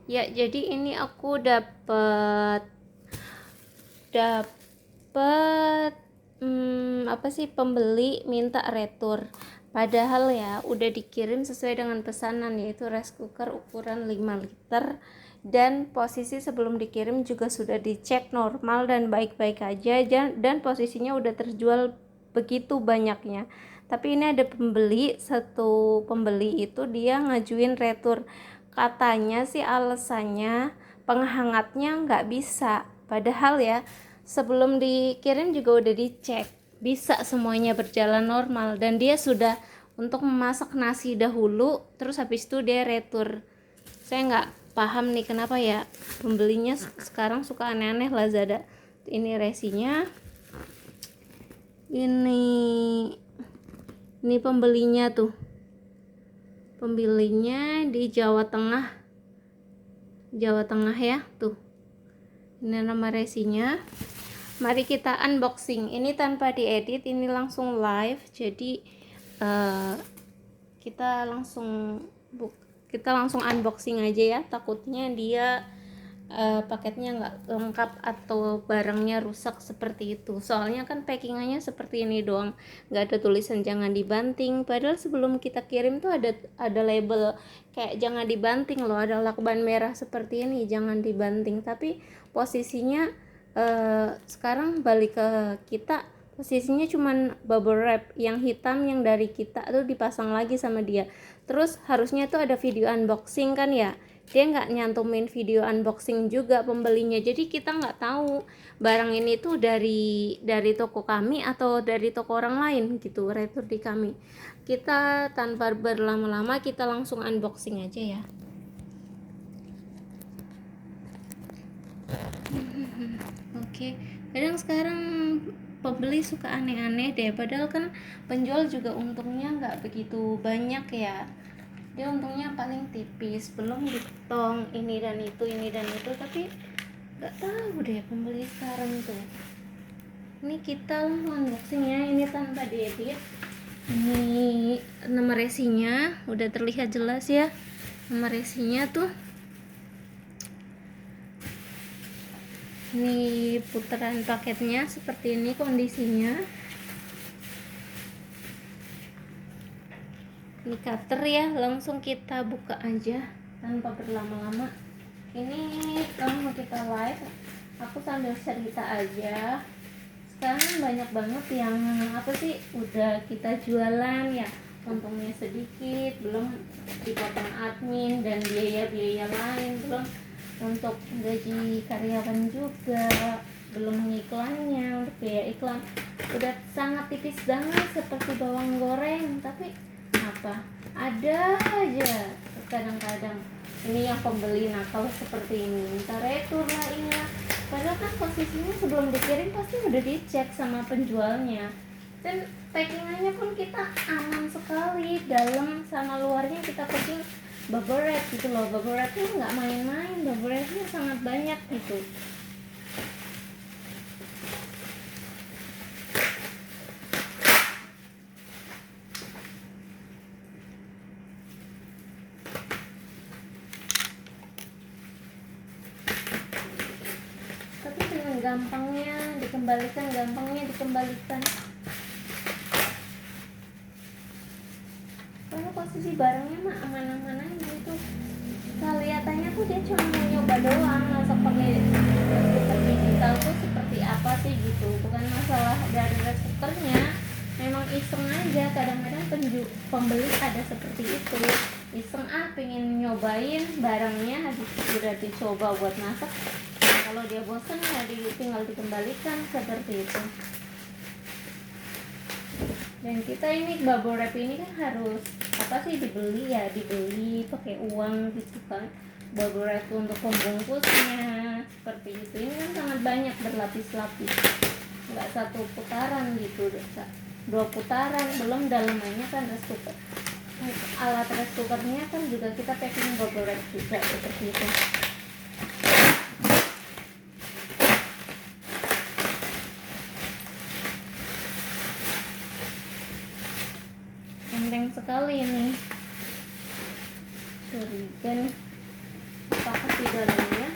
Ya, jadi ini aku dapet apa sih, pembeli minta retur. Padahal ya udah dikirim sesuai dengan pesanan, yaitu rice cooker ukuran 5 liter, dan posisi sebelum dikirim juga sudah dicek normal dan baik-baik aja, dan posisinya udah terjual begitu banyaknya. Tapi ini ada satu pembeli itu dia ngajuin retur. Katanya sih alasannya penghangatnya nggak bisa. Padahal ya sebelum dikirim juga udah dicek, bisa semuanya berjalan normal, dan dia sudah untuk memasak nasi dahulu, terus habis itu dia retur. Saya nggak paham nih kenapa ya pembelinya sekarang suka aneh-aneh Lazada. Ini resinya, ini pembelinya tuh, pembelinya di Jawa Tengah ya tuh. Ini nama resinya. Mari kita unboxing. Ini tanpa diedit, ini langsung live. Jadi kita langsung unboxing aja ya. Takutnya dia paketnya nggak lengkap atau barangnya rusak seperti itu. Soalnya kan packingannya seperti ini doang, nggak ada tulisan jangan dibanting. Padahal sebelum kita kirim tuh ada label kayak jangan dibanting loh, ada lakban merah seperti ini, jangan dibanting. Tapi posisinya sekarang balik ke kita, posisinya cuman bubble wrap yang hitam yang dari kita tuh dipasang lagi sama dia. Terus harusnya tuh ada video unboxing kan ya, dia nggak nyantumin video unboxing juga pembelinya. Jadi kita nggak tahu barang ini tuh dari toko kami atau dari toko orang lain gitu, retur di kami. Kita tanpa berlama-lama kita langsung unboxing aja ya. Oke, kadang sekarang pembeli suka aneh-aneh deh, padahal kan penjual juga untungnya nggak begitu banyak ya. Dia untungnya paling tipis, belum ditong ini dan itu, tapi nggak tahu deh pembeli sekarang tuh. Ini kita unboxing ya, ini tanpa diedit. Ini nama resinya udah terlihat jelas ya. Nama resinya tuh, ini putaran paketnya seperti ini kondisinya. Ini cutter ya, langsung kita buka aja tanpa berlama-lama. Ini kalau kita live, aku sambil cerita aja. Sekarang banyak banget yang apa sih, udah kita jualan ya, untungnya sedikit, belum dipotong admin dan biaya-biaya lain, belum untuk gaji karyawan juga, belum iklannya, untuk biaya iklan udah sangat tipis banget seperti bawang goreng. Tapi apa, ada aja kadang-kadang ini yang pembeli nakal seperti ini, minta retur lah ini lah. Padahal kan posisinya sebelum dikirim pasti udah dicek sama penjualnya, dan packingannya pun kita aman sekali, dalam sama luarnya kita packing bubble wrap gitu loh. Bubble wrapnya nggak main-main, bubble wrapnya sangat banyak gitu. Tapi dengan gampangnya dikembalikan karena posisi barangnya mah aman-aman aja gitu. Kelihatannya tuh dia cuma mau nyoba doang masak pakai cooker digital tuh seperti apa sih gitu, bukan masalah dari reseptornya, memang iseng aja. Kadang-kadang pembeli ada seperti itu, iseng pengen nyobain barangnya, habis udah dicoba buat masak, kalau dia bosan ya tinggal dikembalikan seperti itu. Dan kita ini bubble wrap ini kan harus apa sih, dibeli pakai uang gitu kan, bubble wrap untuk pembungkusnya seperti itu. Ini kan sangat banyak, berlapis-lapis, nggak satu putaran gitu, 2 putaran, belum dalamannya kan rice cooker, alat rice cookernya kan juga kita packing bubble wrap juga seperti itu. Enteng sekali ini, curiga nih apa apa di dalamnya.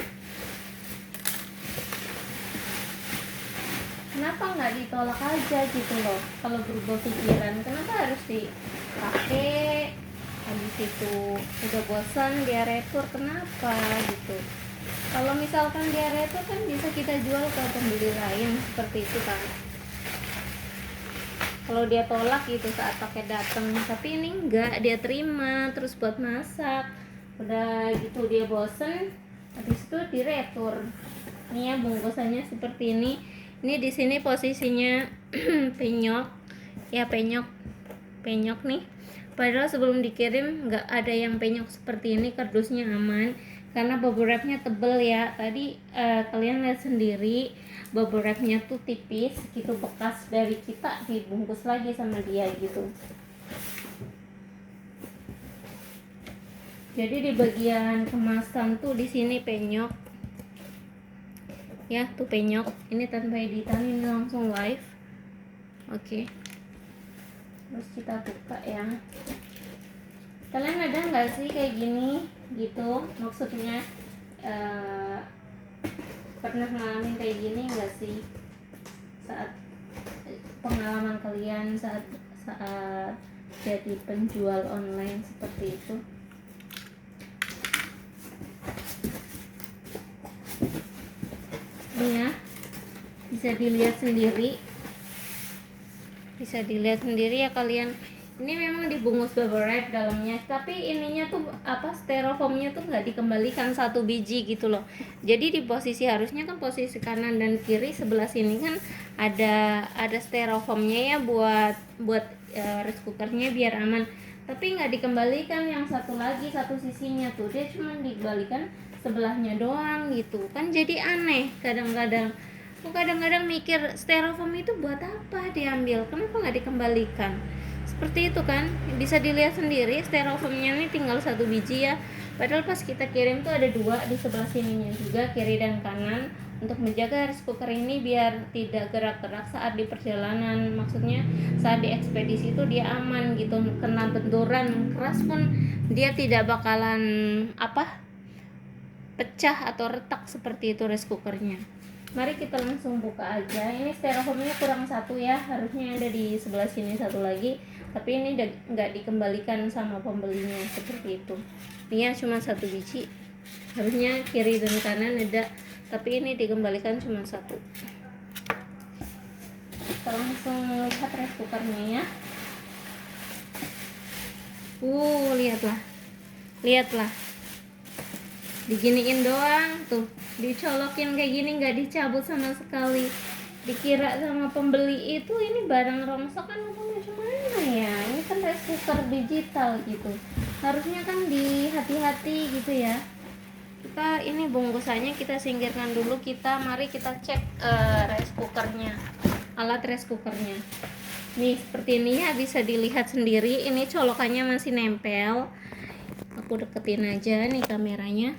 Kenapa nggak ditolak aja gitu loh? Kalau berubah pikiran, kenapa harus dipakai? Habis itu udah bosan dia retur, kenapa gitu? Kalau misalkan dia retur kan bisa kita jual ke pembeli lain, seperti itu kan. Kalau dia tolak gitu saat pakai datang, tapi ini enggak, dia terima terus buat masak. Udah gitu dia bosen, habis itu diretur. Ini ya bungkusannya seperti ini. Ini di sini posisinya penyok, ya penyok nih. Padahal sebelum dikirim nggak ada yang penyok seperti ini, kardusnya aman karena bubble wrapnya tebel ya. Tadi kalian lihat sendiri bubble wrapnya tuh tipis gitu, bekas dari kita dibungkus lagi sama dia gitu. Jadi di bagian kemasan tuh di sini penyok ya, tuh penyok. Ini tanpa editan, ini langsung live. Oke. Terus kita buka ya. Kalian ada nggak sih kayak gini gitu? Maksudnya pernah ngalamin kayak gini nggak sih? Saat pengalaman kalian saat jadi penjual online seperti itu? Ini ya, bisa dilihat sendiri ya kalian. Ini memang dibungkus bubble wrap dalamnya, tapi ininya tuh apa, styrofoamnya tuh nggak dikembalikan satu biji gitu loh. Jadi di posisi, harusnya kan posisi kanan dan kiri sebelah sini kan ada styrofoamnya ya buat rice cookernya biar aman, tapi nggak dikembalikan yang satu lagi, satu sisinya tuh dia cuma dikembalikan sebelahnya doang gitu kan. Jadi aneh kadang-kadang mikir styrofoam itu buat apa diambil, kenapa nggak dikembalikan, seperti itu kan. Bisa dilihat sendiri styrofoamnya ini tinggal satu biji ya, padahal pas kita kirim tuh ada dua di sebelah sininya juga, kiri dan kanan, untuk menjaga rice cooker ini biar tidak gerak-gerak saat di perjalanan. Maksudnya saat di ekspedisi itu dia aman gitu, kena benturan keras pun dia tidak bakalan pecah atau retak seperti itu rice cookernya. Mari kita langsung buka aja. Ini styrofoamnya kurang satu ya, harusnya ada di sebelah sini satu lagi, tapi ini nggak dikembalikan sama pembelinya seperti itu. Ini ya cuma satu biji, harusnya kiri dan kanan ada, tapi ini dikembalikan cuma satu. Kita langsung lihat rice cookernya ya. Lihatlah, diginiin doang tuh, dicolokin kayak gini, nggak dicabut sama sekali. Dikira sama pembeli itu ini barang rongsok kan, apa macam mana ya, ini kan rice cooker digital gitu, harusnya kan hati-hati gitu ya. Kita ini bungkusannya kita singkirkan dulu, mari kita cek rice cookernya, alat rice cookernya. Nih seperti ini ya, bisa dilihat sendiri, ini colokannya masih nempel. Aku deketin aja nih kameranya,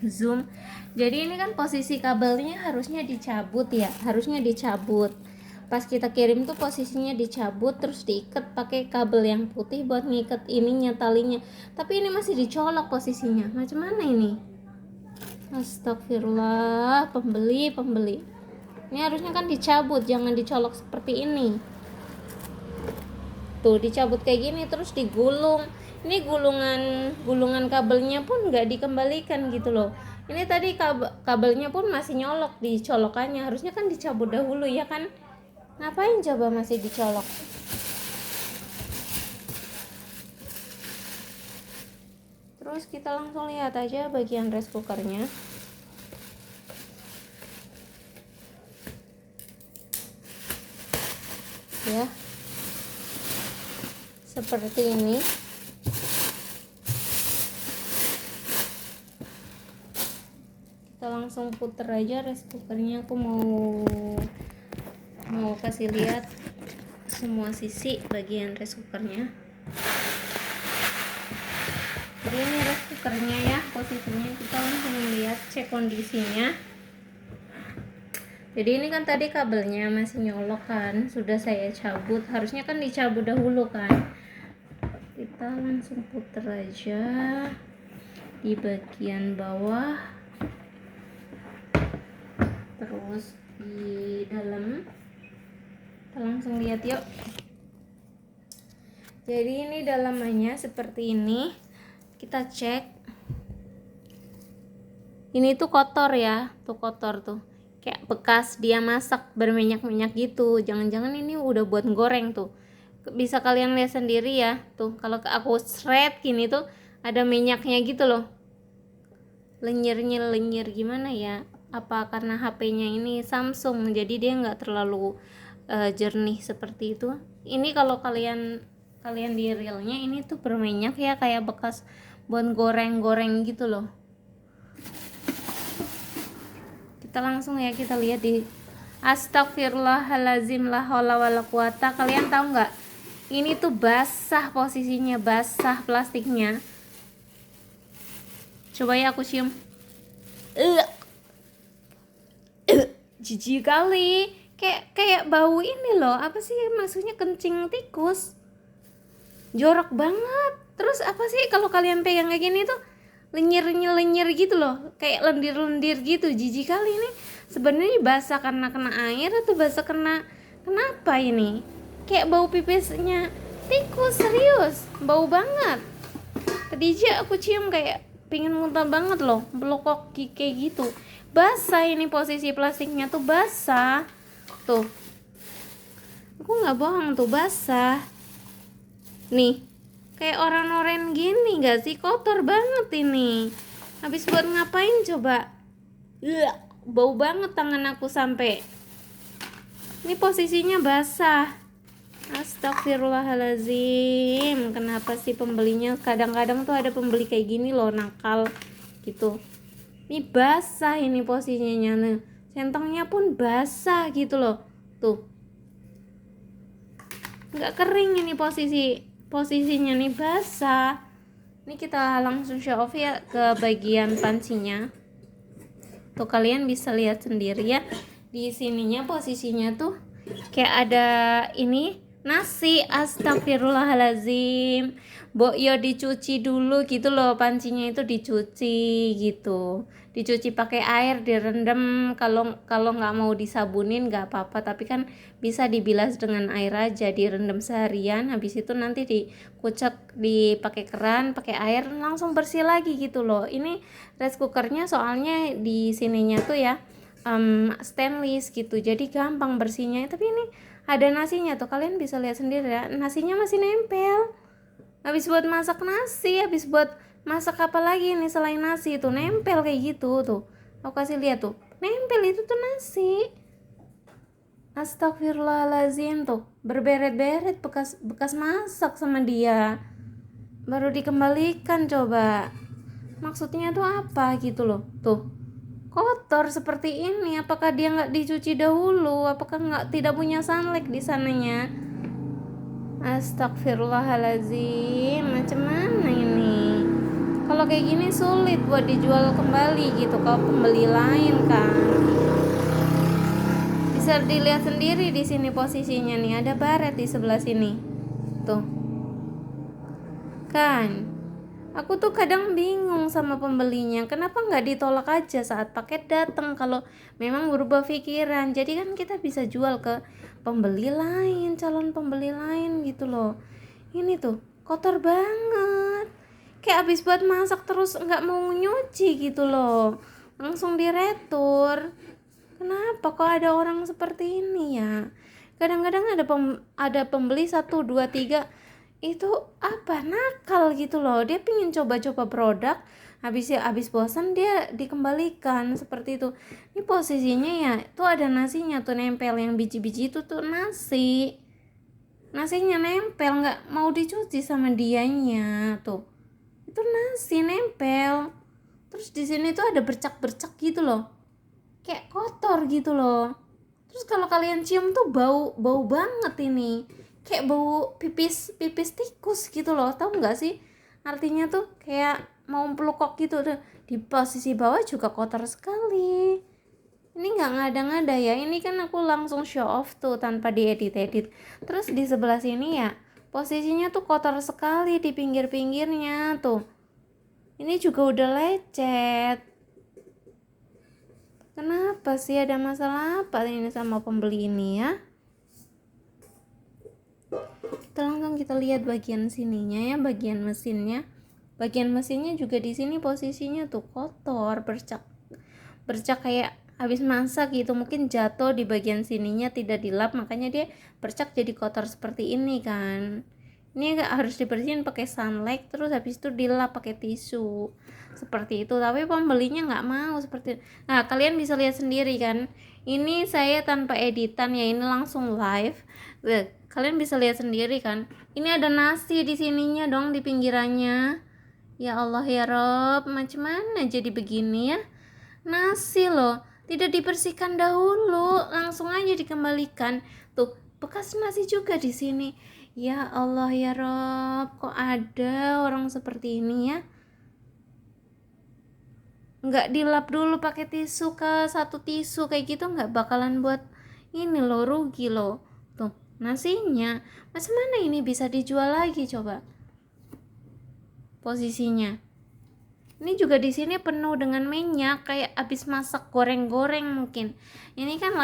zoom. Jadi ini kan posisi kabelnya harusnya dicabut ya, pas kita kirim tuh posisinya dicabut, terus diikat pakai kabel yang putih buat ngikat ininya, talinya, tapi ini masih dicolok posisinya. Macam mana ini? Astagfirullah, pembeli ini harusnya kan dicabut, jangan dicolok seperti ini. Tuh dicabut kayak gini terus digulung. Ini gulungan kabelnya pun nggak dikembalikan gitu loh. Ini tadi kabelnya pun masih nyolok di colokannya, harusnya kan dicabut dahulu ya kan. Ngapain coba masih dicolok? Terus kita langsung lihat aja bagian rice cookernya. Ya, seperti ini. Kita langsung puter aja rice cookernya. Aku mau kasih lihat semua sisi bagian rice cookernya. Jadi ini rice cookernya ya, posisinya kita langsung lihat, cek kondisinya. Jadi ini kan tadi kabelnya masih nyolok kan, sudah saya cabut, harusnya kan dicabut dahulu kan. Kita langsung puter aja. di bagian bawah, terus di dalam. Kita langsung lihat yuk. Jadi ini dalamannya seperti ini. Kita cek. Ini tuh kotor ya, tuh kotor tuh. Kayak bekas dia masak berminyak-minyak gitu. Jangan-jangan ini udah buat goreng tuh. Bisa kalian lihat sendiri ya. Tuh, kalau aku shred gini tuh ada minyaknya gitu loh. Lenyir gimana ya? Apa karena HP-nya ini Samsung jadi dia nggak terlalu jernih seperti itu. Ini kalau kalian di realnya ini tuh berminyak ya, kayak bekas buat goreng-goreng gitu loh. Kita langsung ya, kita lihat di astagfirullahalazim, la haula wala quwata. Kalian tahu nggak? Ini tuh basah posisinya, basah plastiknya. Coba ya aku cium. Jijik kali. Kayak bau ini loh. Apa sih maksudnya, kencing tikus. Jorok banget. Terus apa sih kalau kalian pegang kayak gini tuh lenyir gitu loh, kayak lendir gitu. Jijik kali ini. Sebenarnya basah karena kena air atau basah kenapa ini? Kayak bau pipisnya tikus, serius, bau banget. Tadi aja aku cium kayak pingin muntah banget loh, belokok kayak gitu. Basah ini, posisi plastiknya tuh basah. Tuh, aku nggak bohong, tuh basah. Nih, kayak orang-orang gini gak sih? Kotor banget ini. Habis buat ngapain coba? Bau banget tangan aku sampai. Ini posisinya basah. Astagfirullahalazim. Kenapa sih pembelinya? Kadang-kadang tuh ada pembeli kayak gini loh, nakal gitu. Ini basah ini posisinya nih. Centongnya pun basah gitu loh. Tuh. Nggak kering ini posisinya nih, basah. Ini kita langsung show off ya ke bagian pancinya. Tuh kalian bisa lihat sendiri ya. Di sininya posisinya tuh kayak ada ini nasi. Astagfirullahalazim. Yo dicuci dulu gitu loh, pancinya itu dicuci gitu. Dicuci pakai air, direndam. Kalau nggak mau disabunin nggak apa-apa, tapi kan bisa dibilas dengan air aja, direndam seharian. Habis itu nanti dikucek, dipakai keran, pakai air, langsung bersih lagi gitu loh. Ini rice cookernya soalnya di sininya tuh ya stainless gitu, jadi gampang bersihnya. Tapi ini ada nasinya tuh, kalian bisa lihat sendiri ya, nasinya masih nempel. Habis buat masak nasi, habis buat masak apa lagi nih selain nasi, itu nempel kayak gitu tuh. Aku kasih lihat tuh, nempel itu tuh nasi. Astagfirullahalazim, tuh berberet-beret bekas masak sama dia, baru dikembalikan. Coba maksudnya tuh apa gitu loh. Tuh kotor seperti ini. Apakah dia nggak dicuci dahulu? Apakah tidak punya sunlight di sananya? Astagfirullahalazim, macam mana ini? Kalau kayak gini sulit buat dijual kembali gitu kalau pembeli lain kan. Bisa dilihat sendiri di sini posisinya nih, ada baret di sebelah sini. Tuh. Kan? Aku tuh kadang bingung sama pembelinya, kenapa nggak ditolak aja saat paket datang kalau memang berubah pikiran. Jadi kan kita bisa jual ke pembeli lain, calon pembeli lain gitu loh. Ini tuh kotor banget, kayak habis buat masak terus nggak mau nyuci gitu loh, langsung diretur. Kenapa kok ada orang seperti ini ya? Kadang-kadang ada pembeli 1, 2, 3 itu apa, nakal gitu loh. Dia pingin coba-coba produk, habis bosan dia dikembalikan seperti itu. Ini posisinya ya, tuh ada nasinya tuh nempel, yang biji-biji itu tuh nasinya nempel, nggak mau dicuci sama dianya. Tuh itu nasi nempel. Terus di sini tuh ada bercak-bercak gitu loh, kayak kotor gitu loh. Terus kalau kalian cium tuh bau banget ini, kayak bau pipis tikus gitu loh. Tahu nggak sih artinya? Tuh kayak mau pelukok gitu tuh. Di posisi bawah juga kotor sekali. Ini nggak ngada-ngada ya, ini kan aku langsung show off tuh tanpa diedit. Terus di sebelah sini ya posisinya tuh kotor sekali di pinggir-pinggirnya tuh. Ini juga udah lecet. Kenapa sih, ada masalah apa ini sama pembeli ini ya? Kita lihat bagian sininya ya, bagian mesinnya. Bagian mesinnya juga di sini posisinya tuh kotor, bercak kayak habis masak gitu, mungkin jatuh di bagian sininya, tidak dilap, makanya dia bercak jadi kotor seperti ini kan. Ini harus dibersihin pakai sunlight, terus habis itu dilap pakai tisu seperti itu. Tapi pembelinya nggak mau seperti itu. Nah, kalian bisa lihat sendiri kan, ini saya tanpa editan ya, ini langsung live. Kalian bisa lihat sendiri kan, ini ada nasi di sininya dong, di pinggirannya. Ya Allah ya Rob, macam mana jadi begini ya? Nasi loh, tidak dibersihkan dahulu, langsung aja dikembalikan. Tuh, bekas nasi juga di sini. Ya Allah ya Rob, kok ada orang seperti ini ya? Nggak dilap dulu pakai tisu ke satu tisu kayak gitu, nggak bakalan buat ini loh, rugi loh. Tuh, nasinya. Macam mana ini bisa dijual lagi coba? Posisinya. Ini juga di sini penuh dengan minyak, kayak habis masak goreng-goreng mungkin. Ini kan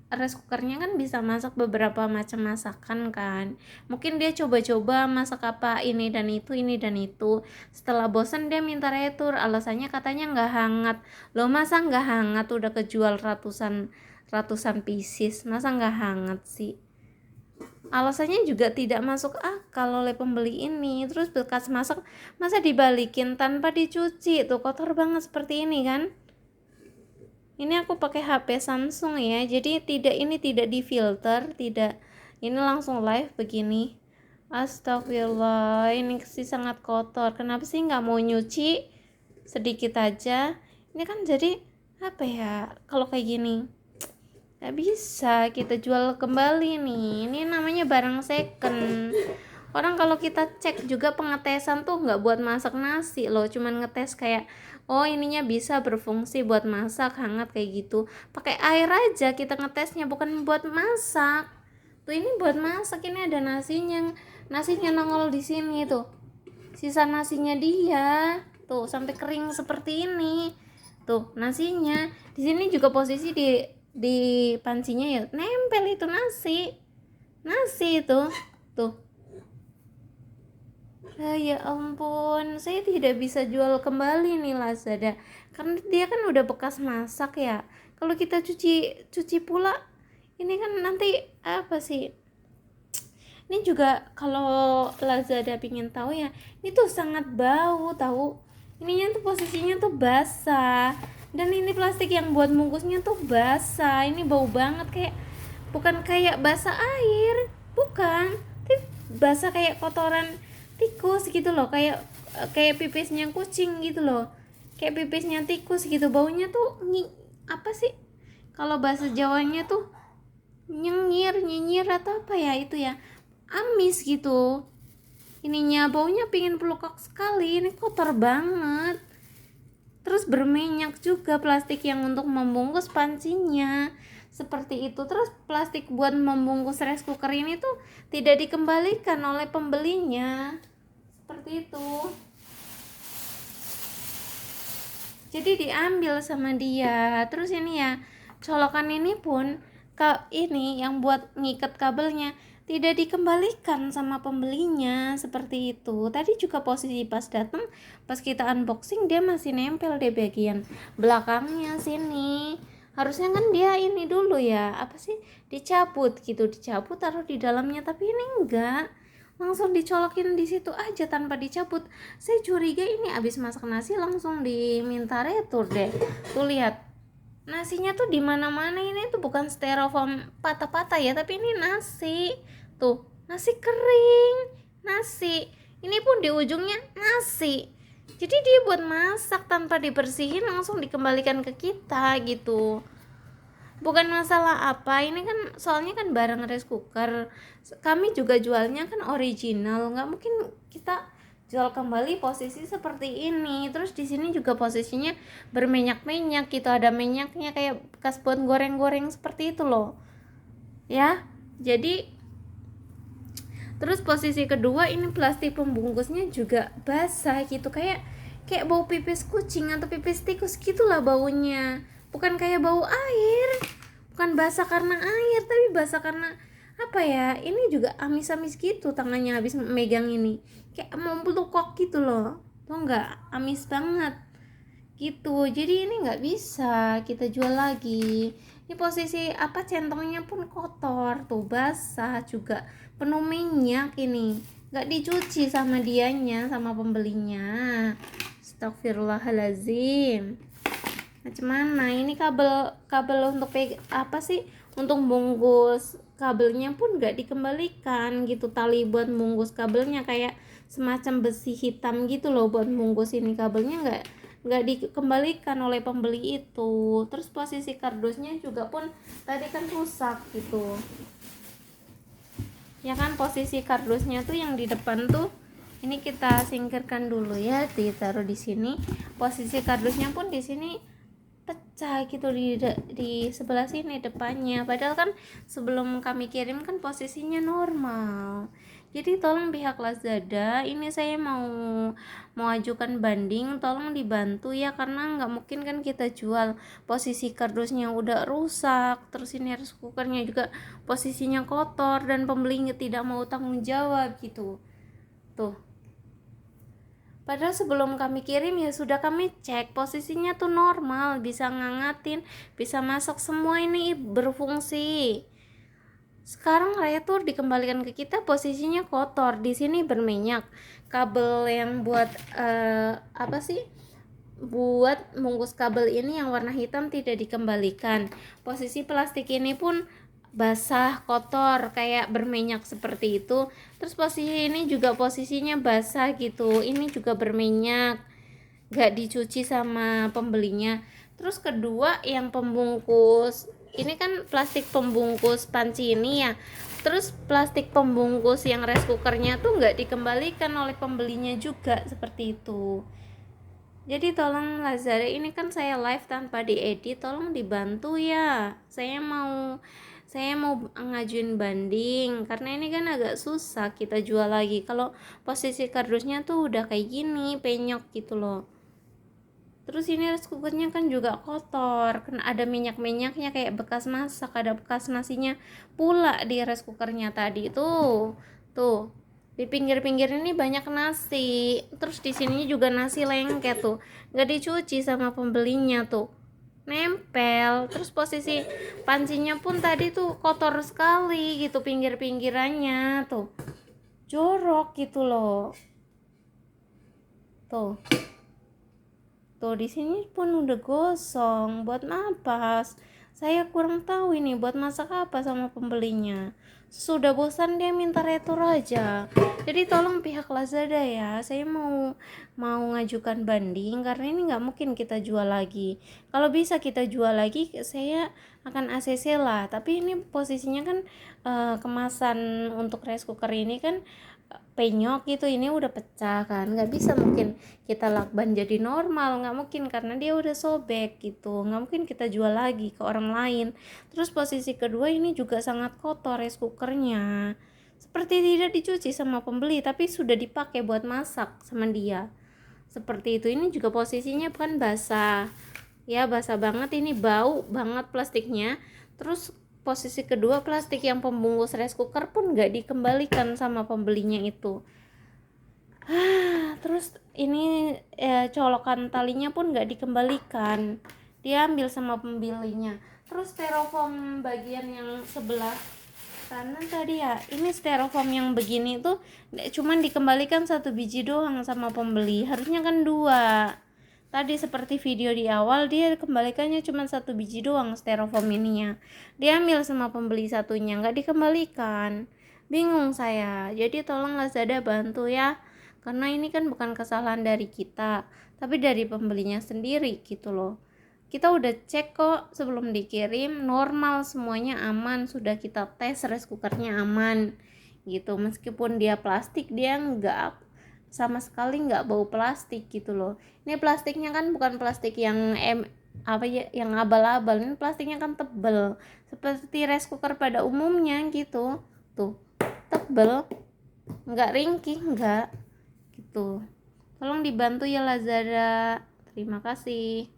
rice cookernya kan bisa masak beberapa macam masakan kan. Mungkin dia coba-coba masak apa ini dan itu. Setelah bosan dia minta retur, alasannya katanya nggak hangat. Loh, masa nggak hangat, udah kejual ratusan pieces, masa nggak hangat sih? Alasannya juga tidak masuk akal oleh pembeli ini. Terus bekas masak masa dibalikin tanpa dicuci, tuh kotor banget seperti ini kan. Ini aku pakai HP Samsung ya, jadi ini tidak difilter, tidak, ini langsung live begini. Astagfirullah, ini sih sangat kotor. Kenapa sih nggak mau nyuci sedikit aja? Ini kan jadi apa ya, kalau kayak gini nggak bisa kita jual kembali nih. Ini namanya barang second. Orang kalau kita cek juga pengetesan tuh nggak buat masak nasi loh, cuman ngetes kayak oh ininya bisa berfungsi buat masak hangat kayak gitu. Pakai air aja kita ngetesnya, bukan buat masak. Tuh ini buat masak, ini ada nasinya nongol di sini tuh. Sisa nasinya dia tuh sampai kering seperti ini. Tuh nasinya. Di sini juga posisi di pancinya ya nempel itu nasi itu tuh. Ya ampun, saya tidak bisa jual kembali nih Lazada karena dia kan udah bekas masak ya. Kalau kita cuci pula, ini kan nanti apa sih, ini juga kalau Lazada pingin tahu ya, ini tuh sangat bau tahu. Ininya tuh posisinya tuh basah, dan ini plastik yang buat bungkusnya tuh basah. Ini bau banget, kayak bukan kayak basah air, bukan, tapi basah kayak kotoran tikus gitu loh, kayak pipisnya kucing gitu loh, kayak pipisnya tikus gitu. Baunya tuh apa sih kalau bahasa Jawanya tuh nyinyir atau apa ya itu ya, amis gitu. Ininya baunya pingin pelukak sekali, ini kotor banget. Terus berminyak juga plastik yang untuk membungkus pancinya seperti itu. Terus plastik buat membungkus rice cooker ini tuh tidak dikembalikan oleh pembelinya seperti itu, jadi diambil sama dia. Terus ini ya, colokan ini pun ini yang buat ngikat kabelnya tidak dikembalikan sama pembelinya seperti itu. Tadi juga posisi pas datang, pas kita unboxing, dia masih nempel di bagian belakangnya sini. Harusnya kan dia ini dulu ya, apa sih, dicabut taruh di dalamnya, tapi ini enggak, langsung dicolokin di situ aja tanpa dicabut. Saya curiga ini abis masak nasi langsung diminta retur deh. Tuh lihat, nasinya tuh di mana-mana. Ini tuh bukan styrofoam patah-patah ya, tapi ini nasi. Tuh, nasi kering, nasi. Ini pun di ujungnya nasi. Jadi dia buat masak tanpa dibersihin langsung dikembalikan ke kita gitu. Bukan masalah apa, ini kan soalnya kan barang rice cooker, kami juga jualnya kan original, nggak mungkin kita jual kembali posisi seperti ini. Terus di sini juga posisinya berminyak-minyak gitu, ada minyaknya kayak bekas buat goreng-goreng seperti itu loh ya. Jadi terus posisi kedua, ini plastik pembungkusnya juga basah gitu, kayak kayak bau pipis kucing atau pipis tikus gitulah baunya, bukan kayak bau air, bukan basah karena air, tapi basah karena apa ya, ini juga amis-amis gitu tangannya habis megang ini, kayak mau pelukok gitu loh, tuh nggak, amis banget gitu. Jadi ini nggak bisa kita jual lagi. Ini posisi apa, centongnya pun kotor tuh, basah juga, penuh minyak, ini nggak dicuci sama dianya, sama pembelinya. Astagfirullahalazim, macam mana ini, kabel untuk apa sih, untuk bungkus kabelnya pun nggak dikembalikan gitu, tali buat bungkus kabelnya kayak semacam besi hitam gitu loh buat bungkus ini kabelnya, nggak dikembalikan oleh pembeli itu. Terus posisi kardusnya juga pun tadi kan rusak gitu ya kan, posisi kardusnya tuh yang di depan tuh, ini kita singkirkan dulu ya, ditaruh di sini. Posisi kardusnya pun di sini pecah gitu, di sebelah sini depannya, padahal kan sebelum kami kirim kan posisinya normal. Jadi tolong pihak Lazada, ini saya mau ajukan banding, tolong dibantu ya, karena nggak mungkin kan kita jual posisi kardusnya udah rusak, terus ini rice cookernya juga posisinya kotor dan pembelinya tidak mau tanggung jawab gitu tuh. Padahal sebelum kami kirim ya sudah kami cek posisinya tuh normal, bisa ngangatin, bisa masak, semua ini berfungsi. Sekarang raya dikembalikan ke kita posisinya kotor, di sini berminyak. Kabel yang buat apa sih? Buat bungkus kabel ini yang warna hitam tidak dikembalikan. Posisi plastik ini pun basah, kotor, kayak berminyak seperti itu. Terus posisi ini juga posisinya basah gitu, ini juga berminyak, gak dicuci sama pembelinya. Terus kedua, yang pembungkus ini kan plastik pembungkus panci ini ya, terus plastik pembungkus yang rice cookernya tuh nggak dikembalikan oleh pembelinya juga seperti itu. Jadi tolong Lazada, ini kan saya live tanpa diedit, tolong dibantu ya. Saya mau ngajuin banding karena ini kan agak susah kita jual lagi kalau posisi kardusnya tuh udah kayak gini, penyok gitu loh. Terus ini rice cookernya kan juga kotor, kan ada minyak-minyaknya kayak bekas masak, ada bekas nasinya pula di rice cookernya tadi tuh. Di pinggir-pinggir ini banyak nasi. Terus di sini juga nasi lengket tuh, nggak dicuci sama pembelinya tuh, nempel. Terus posisi pancinya pun tadi tuh kotor sekali gitu, pinggir-pinggirannya tuh jorok gitu loh. Tuh di sini pun udah gosong. Buat napas, saya kurang tahu ini buat masak apa sama pembelinya. Sudah bosan dia minta retur aja. Jadi tolong pihak Lazada ya, saya mau ngajukan banding karena ini nggak mungkin kita jual lagi. Kalau bisa kita jual lagi, saya akan ACC lah. Tapi ini posisinya kan kemasan untuk rice cooker ini kan penyok gitu, ini udah pecah kan, nggak bisa mungkin kita lakban jadi normal, nggak mungkin karena dia udah sobek gitu, nggak mungkin kita jual lagi ke orang lain. Terus posisi kedua, ini juga sangat kotor rice cookernya, seperti tidak dicuci sama pembeli tapi sudah dipakai buat masak sama dia seperti itu. Ini juga posisinya kan basah ya, basah banget, ini bau banget plastiknya. Terus posisi kedua, plastik yang pembungkus rice cooker pun nggak dikembalikan sama pembelinya itu. Terus ini colokan talinya pun nggak dikembalikan, diambil sama pembelinya. Terus styrofoam bagian yang sebelah kanan tadi ya, ini styrofoam yang begini tuh cuman dikembalikan 1 biji doang sama pembeli, harusnya kan 2. Tadi seperti video di awal, dia kembalikannya cuma 1 biji doang styrofoam ininya, diambil sama pembeli satunya, nggak dikembalikan. Bingung saya. Jadi tolong Lazada bantu ya, karena ini kan bukan kesalahan dari kita tapi dari pembelinya sendiri gitu loh. Kita udah cek kok sebelum dikirim, normal semuanya, aman, sudah kita tes rice cookernya aman gitu. Meskipun dia plastik, dia nggak sama sekali nggak bau plastik gitu loh. Ini plastiknya kan bukan plastik yang apa ya, yang abal-abal. Ini plastiknya kan tebel seperti rice cooker pada umumnya gitu tuh, tebel, nggak ringkih, nggak gitu. Tolong dibantu ya Lazada. Terima kasih.